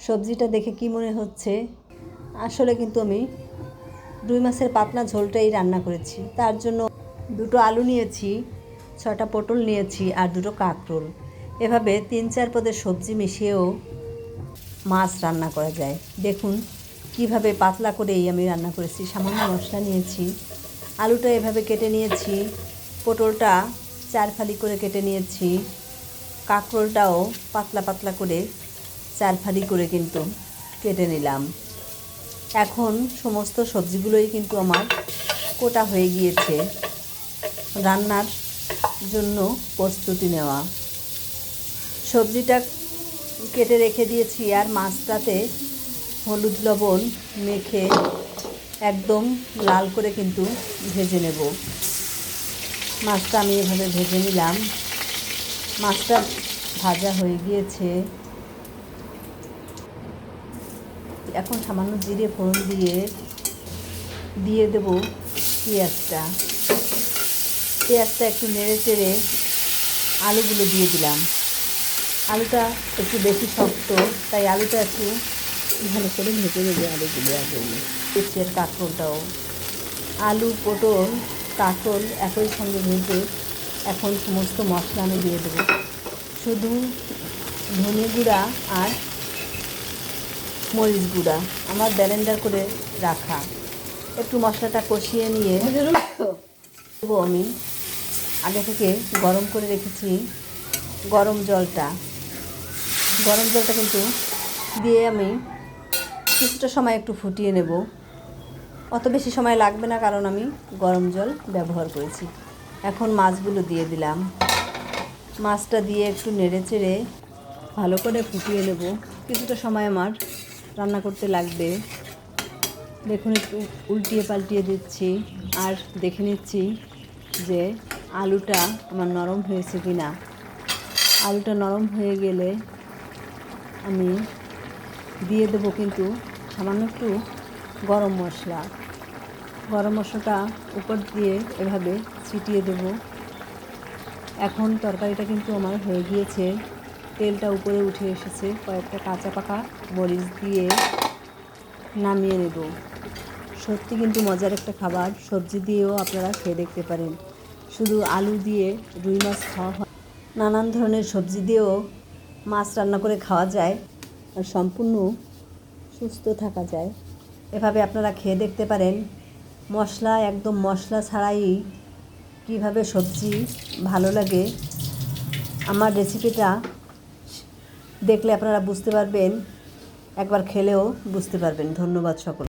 সবজিটা দেখে কি মনে হচ্ছে, আসলে কিন্তু আমি রুই মাছের পাতলা ঝোলটাই রান্না করেছি। তার জন্য 2টো আলু নিয়েছি, 6টা পটল নিয়েছি আর 2টো কাঁকরোল। এভাবে 3-4 পদের সবজি মিশিয়েও মাছ রান্না করা যায়। দেখুন কিভাবে পাতলা করেই আমি রান্না করেছি। সামান্য মশলা নিয়েছি, আলুটা এভাবে কেটে নিয়েছি, পটলটা 4 ফালি করে কেটে নিয়েছি, কাঁকরোলটাও পাতলা পাতলা করে 4 ফালি করে কিন্তু কেটে নিলাম। এখন সমস্ত সবজিগুলোই কিন্তু আমার কোটা হয়ে গিয়েছে রান্নার জন্য প্রস্তুতি নেওয়া। সবজিটা কেটে রেখে দিয়েছি আর মাছটাতে হলুদ লবণ মেখে একদম লাল করে কিন্তু ভেজে নেব। মাছটা আমি এভাবে ভেজে নিলাম। মাছটা ভাজা হয়ে গিয়েছে। এখন সামান্য জিরে ফোড়ন দিয়ে দেব পেঁয়াজটা একটু নেড়ে চেড়ে আলুগুলো দিয়ে দিলাম। আলুটা একটু বেশি শক্ত, তাই আলুটা একটু ভালো করে ভেজে নেবে। আলুগুলো আগে পেঁচের কাঁকরোলটাও, আলু পটল কাঁকরোল একই সঙ্গে ভেজে এখন সমস্ত মশলা আমি দিয়ে দেবো। শুধু ধনে গুঁড়া আর মরিচ গুঁড়া আমার ব্লেন্ডার করে রাখা। একটু মশলাটা কষিয়ে নিয়ে দেবো আমি আগে থেকে গরম করে রেখেছি গরম জলটা কিন্তু দিয়ে আমি কিছুটা সময় একটু ফুটিয়ে নেব। অত বেশি সময় লাগবে না, কারণ আমি গরম জল ব্যবহার করেছি। এখন মাছগুলো দিয়ে দিলাম। মাছটা দিয়ে একটু নেড়ে চেড়ে ভালো করে ফুটিয়ে নেব। কিছুটা সময় আমার রান্না করতে লাগবে। দেখুন একটু উল্টিয়ে পাল্টিয়ে দিচ্ছি আর দেখে নিচ্ছি যে আলুটা আমার নরম হয়েছে কি না। আলুটা নরম হয়ে গেলে আমি দিয়ে দেবো কিন্তু সামান্য একটু গরম মশলাটা উপর দিয়ে এভাবে ছিটিয়ে দেব। এখন তরকারিটা কিন্তু আমার হয়ে গিয়েছে, তেলটা উপরে উঠে এসেছে। কয়েকটা কাঁচা পাকা মরিচ দিয়ে নামিয়ে নেব। সত্যি কিন্তু মজার একটা খাবার। সবজি দিয়েও আপনারা খেয়ে দেখতে পারেন। শুধু আলু দিয়ে রুই মাছ খাওয়া হয়, নানান ধরনের সবজি দিয়েও মাছ রান্না করে খাওয়া যায় আর সম্পূর্ণ সুস্থ থাকা যায়। এভাবে আপনারা খেয়ে দেখতে পারেন। একদম মশলা ছাড়াই কীভাবে সবজি ভালো লাগে, আমার রেসিপিটা দেখলে আপনারা বুঝতে পারবেন, একবার খেলেও বুঝতে পারবেন। ধন্যবাদ সকল।